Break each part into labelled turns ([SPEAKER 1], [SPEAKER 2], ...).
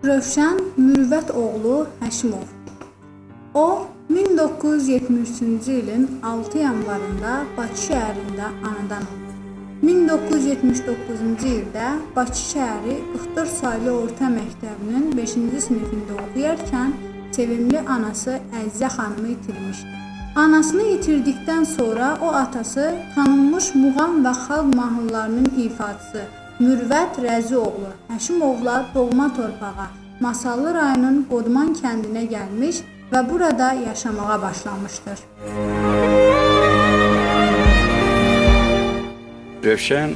[SPEAKER 1] Rövşən Mürvət oğlu Həşimov. O 1973-cü ilin 6 yanvarında Bakı şəhərində anadan oldu. 1979-cu ildə Bakı şəhəri 44 saylı orta məktəbinin 5-ci sinifində oxuyarkən sevimli anası Əzizə xanımı itirmişdi. Anasını itirdikdən sonra o atası tanınmış muğam və xalq mahnılarının ifaçısı Mürvət Rəzioğlu Həşimovla doğma torpağa, Masallı rayonun Qodman kəndinə gəlmiş və burada yaşamağa başlamışdır.
[SPEAKER 2] Rövşən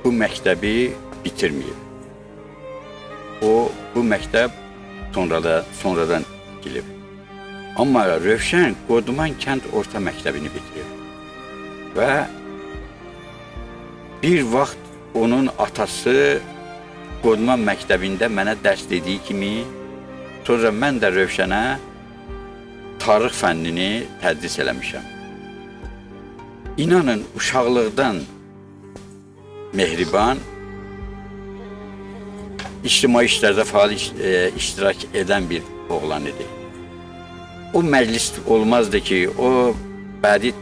[SPEAKER 2] bu məktəbi bitirməyib. O, bu məktəb sonradan girib. Amma Rövşən Qodman kənd orta məktəbini bitirib. Və bir vaxt onun atası Qodman məktəbində mənə dərs dediyi kimi, sonra mən də Rövşənə tarix fənnini tədris eləmişəm. İnanın, uşaqlıqdan mehriban, ictimai işlərdə faal iştirak edən bir oğlan idi. O məclis olmazdı ki, o bədi,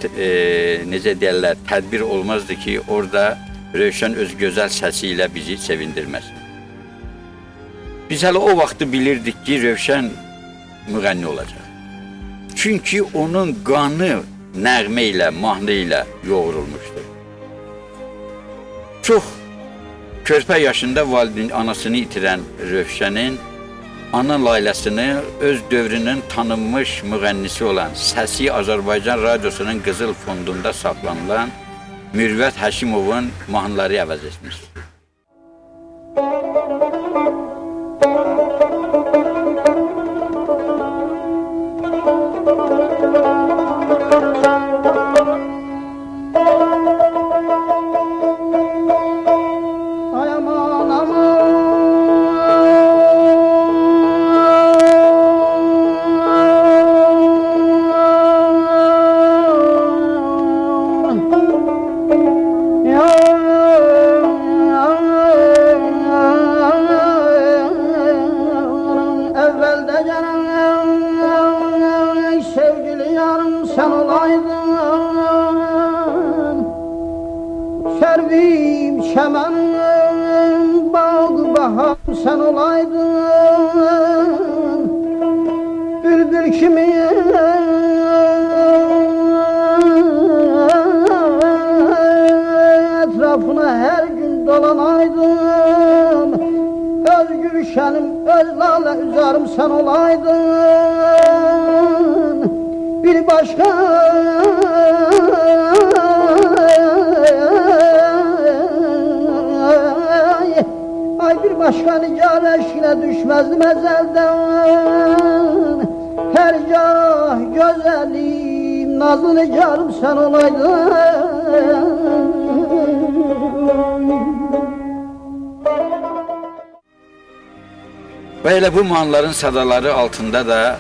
[SPEAKER 2] necə deyərlər, tədbir olmazdı ki, orada Rövşən öz gözəl səsi ilə bizi sevindirməz. Biz hələ o vaxtı bilirdik ki, Rövşən müğənni olacaq. Çünki onun qanı nəğmə ilə, mahnı ilə yoğrulmuşdur. Çox körpə yaşında valideyn anasını itirən Rövşənin ana layləsini öz dövrünün tanınmış müğənnisi olan, səsi Azərbaycan radiosunun qızıl fondunda saxlanılan Mürvət Həşimovun mahnıları əvəz etmişdir.
[SPEAKER 3] Sen olaydın, şervim çemenin bağ bahar sen olaydın, bülbül kimi etrafına her gün dolanaydın, öz gülşenim, öz lale üzarım sen olaydın. Bir başka ay bir başka nigar eşkine düşmezdim ezelden. Her cah güzelim, nazlı nigarım sen olaydın.
[SPEAKER 2] Böyle bu mahnıların sadaları altında da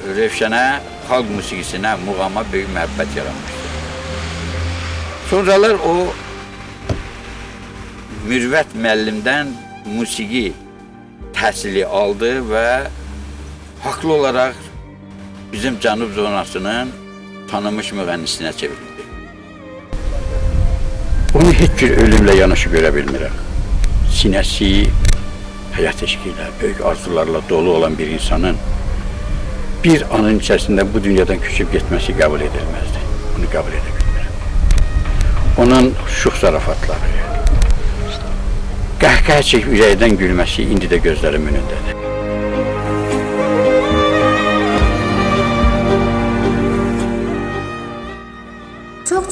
[SPEAKER 2] Rövşənə, xalq musiqisinə, muğama böyük məhəbbət yaranmışdır. Sonralar o, Mürvət müəllimdən musiqi təhsili aldı və haqlı olaraq bizim Cənub zonasının tanınmış müğənnisinə çevrildi. Onu heç bir ölümlə yanaşı görə bilmirəm. Sinəsi, həyat eşqi ilə, böyük arzularla dolu olan bir insanın bir anın içərisində bu dünyadan köçüb getməsi qəbul edilməzdi. Onu qəbul edə bilmirəm. Onun şux zarafatları, qəhqəhə çəkib ürəkdən gülməsi indi də gözlərim önündədir.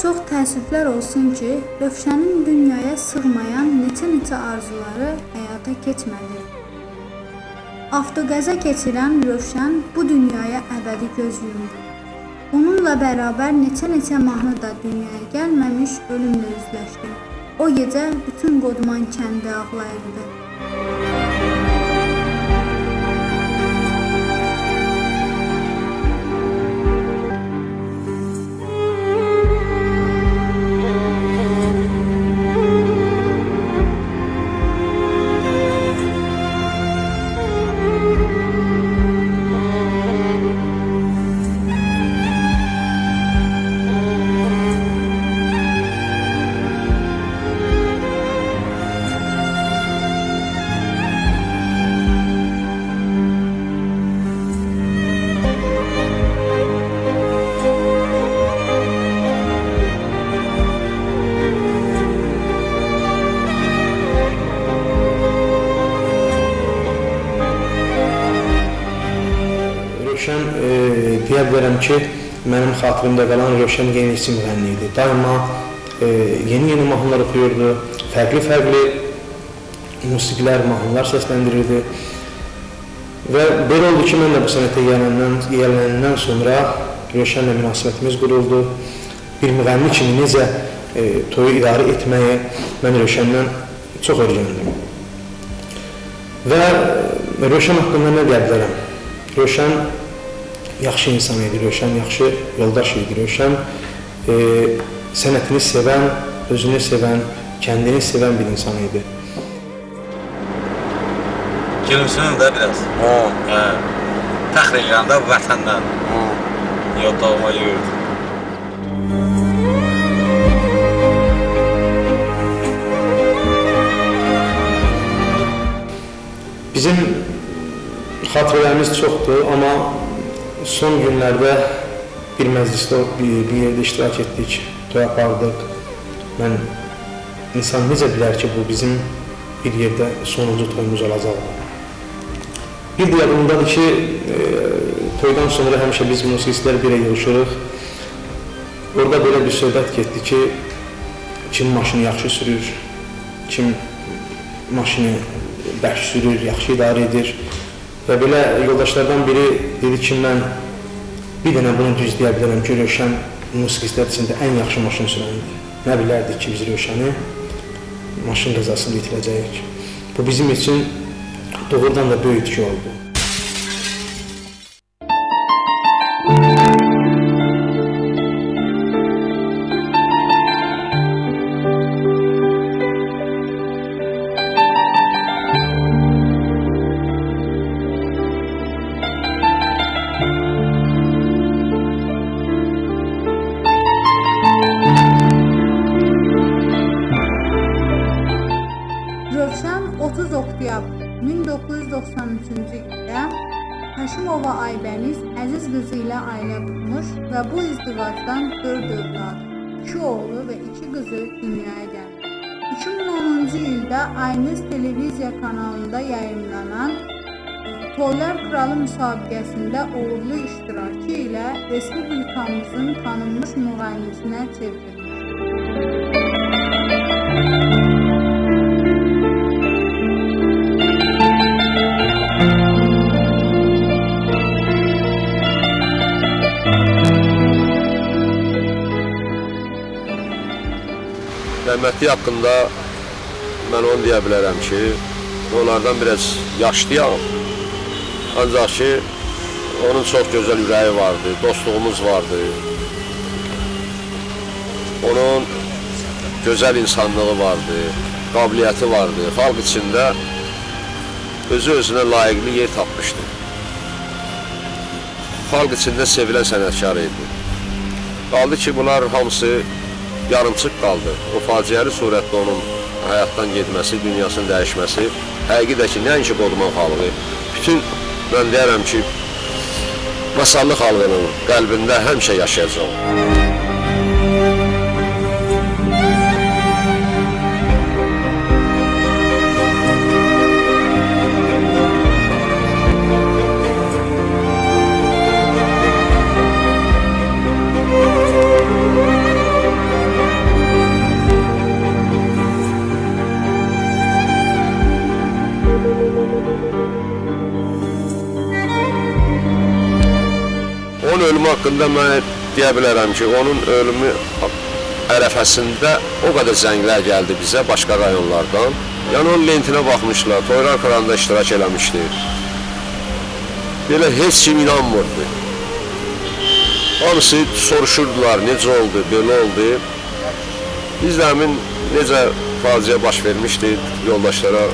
[SPEAKER 1] Çox təəssüflər olsun ki, Rövşənin dünyaya sığmayan neçə arzuları həyata keçmədi. Avtoqəza keçirən Rövşən bu dünyaya əbədi göz yumdu. Onunla bərabər neçə mahnı da dünyaya gəlməmiş ölümlə üzləşdi. O gecə bütün Qodman kəndi ağlayırdı.
[SPEAKER 4] deyə bilərəm ki, mənim xatirimdə qalan Rövşən yenilikçi müğənni idi. Daima yeni mahnılar oxuyurdu, fərqli musiqilər, mahnılar səsləndirirdi. Və belə oldu ki, mən də bu sənətə yiyələndən sonra Rövşənlə münasibətimiz quruldu. Bir müğənni kimi necə toyu idarə etməyi mən Rövşəndən çox öyrəndim. Və Rövşən haqqında nə deyə bilərəm? Rövşən yaxşı insan idi, Rövşən yaxşı yoldaş idi, Rövşən sənətini sevən, özünü sevən, kəndini sevən bir insan idi.
[SPEAKER 5] Gülümsünün də biraz. Fəxr edirəm də vətəndən. Doğma yurt.
[SPEAKER 4] Bizim xatirələrimiz çoxdur, amma son günlərdə bir məclisdə, bir yerdə iştirak etdik, toy apardıq. İnsan necə bilər ki, bu bizim bir yerdə sonuncu toyumuz olacaqdır. Bir də yadımdadır ki, toydan sonra həmişə biz musiqicilər bir yerə yığışırıq. Orada belə bir söhbət getdi ki, kim maşını yaxşı sürür, kim maşını bərk sürür, yaxşı idarə edir. Və belə yoldaşlardan biri dedi ki, mən bir dənə bunu düz deyə bilərəm ki, Rövşən musiqicilər içində ən yaxşı maşın sürəndir. Nə bilərdik ki, biz Rövşəni maşın qəzasında itirəcəyik. Bu bizim üçün doğrudan da böyük itki oldu.
[SPEAKER 1] Rövşən 30 oktyabr 1993-cü ildə Həşimova Aybəniz Əziz qızı ilə ailə qurmuş və bu izdivacdan 4 övladı, 2 oğlu və 2 qızı dünyaya gəldi. 2010-cu ildə Aynız televiziya kanalında yayımlanan Toylar Kralı müsabiqəsində uğurlu iştirakı ilə Respublikamızın tanınmış müğənnisinə çevrilmişdir.
[SPEAKER 6] Rəhmətli haqqında mən onu deyə bilərəm ki, onlardan biraz yaşlıyam. Ancaq ki, onun çox gözəl ürəyi vardı, dostluğumuz vardı. Onun gözəl insanlığı vardı, qabiliyyəti vardı. Xalq içində özü-özünə layiqli yer tapmışdı. Xalq içində sevilən sənətkar idi. Qaldı ki, bunlar hamısı yarımçıq qaldı. O faciəli surətdə onun həyatdan getməsi, dünyasının dəyişməsi, həqiqi də ki, nəinki Qodman xalqı, bütün, mən deyərəm ki, Masallı xalqının qəlbində həmişə yaşayacaq. Onun ölümü haqqında mən deyə bilərəm ki, onun ölümü ərəfəsində o qədər zənglər gəldi bizə başqa rayonlardan. Yəni onun lentinə baxmışlar, Toylar Kralında iştirak eləmişdi. Belə heç kim inanmırdı. Hamısı soruşurdular, necə oldu, belə oldu. Biz də həmin necə faciə baş vermişdi, yoldaşlara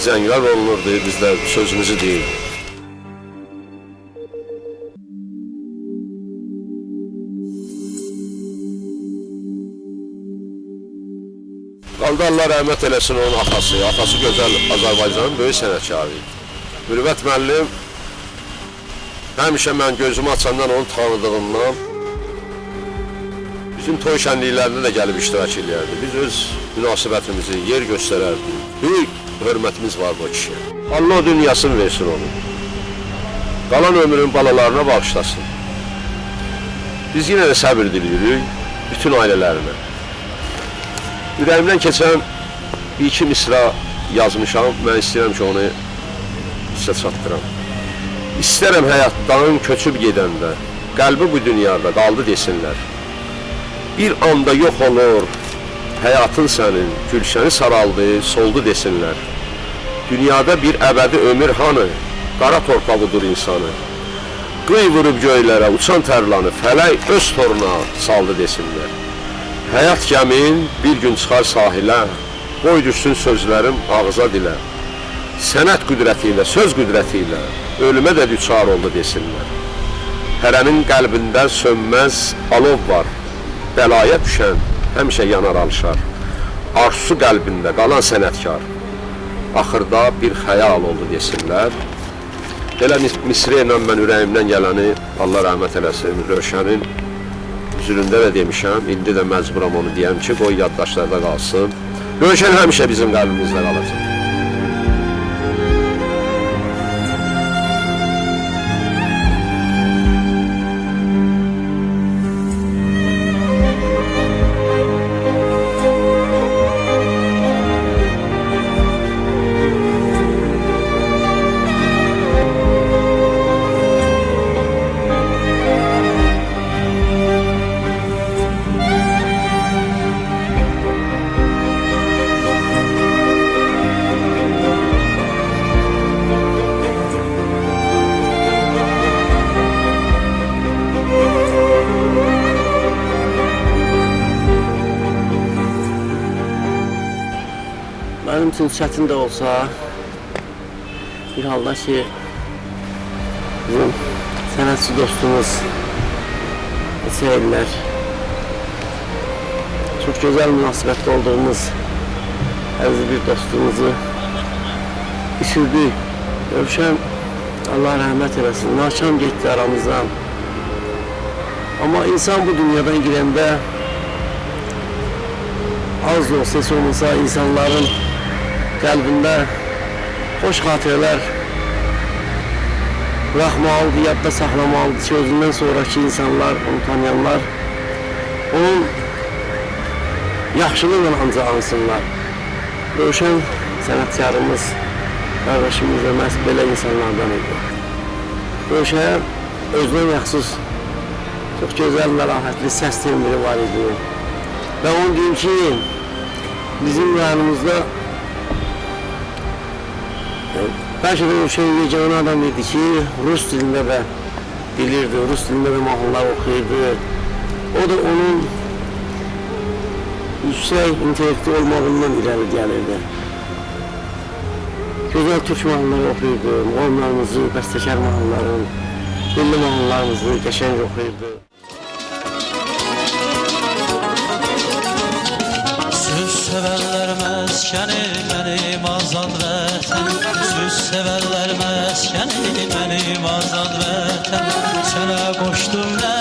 [SPEAKER 6] zənglər olunurdu, biz də sözümüzü deyirdik. Qaldı Allah rəhmət eləsin onun atası. Atası gözəl Azərbaycanın böyük sənətkarı idi. Mürüvvət müəllim həmişə mən gözümü açandan onu tanıdığımdan bizim toy şənliklərində də gəlib iştirak edirdi. Biz öz münasibətimizi yer göstərərdik. Böyük hörmətimiz var bu kişiyə. Allah dünyasını versin onu. Qalan ömrün balalarına bağışlasın. Biz yine de səbir diliyirik bütün ailələrinə. Ürəyimdən keçən bir iki misra yazmışam, mən istəyirəm ki, onu sizə çatdıram. İstərəm həyatdan köçüb gedəndə, qəlbi bu dünyada qaldı desinlər. Bir anda yox olur, həyatın sənin, gülşəni saraldı, soldu desinlər. Dünyada bir əbədi ömür hanı, qara torpağıdır insanı. Qıy vurub göylərə, uçan tərlanı, fələk öz toruna saldı desinlər. Həyat gəmin bir gün çıxar sahilə, qoy düşsün sözlərim ağıza dilə. Sənət qüdrəti ilə, söz qüdrəti ilə ölümə də düçar oldu desinlər. Hərənin qəlbində sönməz alov var, bəlaya düşən həmişə yanar alışar. Arzusu qəlbində qalan sənətkar, axırda bir xəyal oldu desinlər. Belə misra ilə mən ürəyimdən gələni, Allah rəhmət eləsin, Rövşənin üzründə də demişəm, indi də məcburam onu deyəm ki, qoy yaddaşlarda qalsın. Rövşən həmişə bizim qəlbimizdə qalacaq.
[SPEAKER 7] Mənim üçün çətin də olsa, bir halda ki, bizim sənətçi dostumuz neçə illər çox gözəl münasibətdə olduğumuz əziz bir dostumuzu itirdik. Rövşən, Allah rəhmət eləsin, nakam getdi aramızdan. Amma insan bu dünyadan girəndə az da olsa, heç olmasa insanların qəlbində xoş xatirələr bıraxmalıdır, yadda saxlamalıdır ki, özündən sonraki insanlar, onu tanıyanlar onun yaxşılığıyla ancaq ansınlar. Rövşən sənətkarımız, qardaşımız da məhz belə insanlardan idi. Rövşənə özünə məxsus çox gözəl, məlahətli səs tembri var idi. Və onu deyim ki, bizim rayonumuzda bəlkə də Rövşən yeganə adam idi ki, rus dilində də bilirdi, rus dilində də mahnılar oxuyurdu. O da onun yüksək intellekti olmağından irəli gəlirdi. Gözəl türk mahnıları oxuyurdu, muğamlarımızı, bəstəkar mahnıların, milli mahnılarımızı qəşəng oxuyurdu.
[SPEAKER 8] Sevərlər məskəni mənim azad vətən, söz sevərlər məskəni mənim azad vətən. Sənə qoşdum nə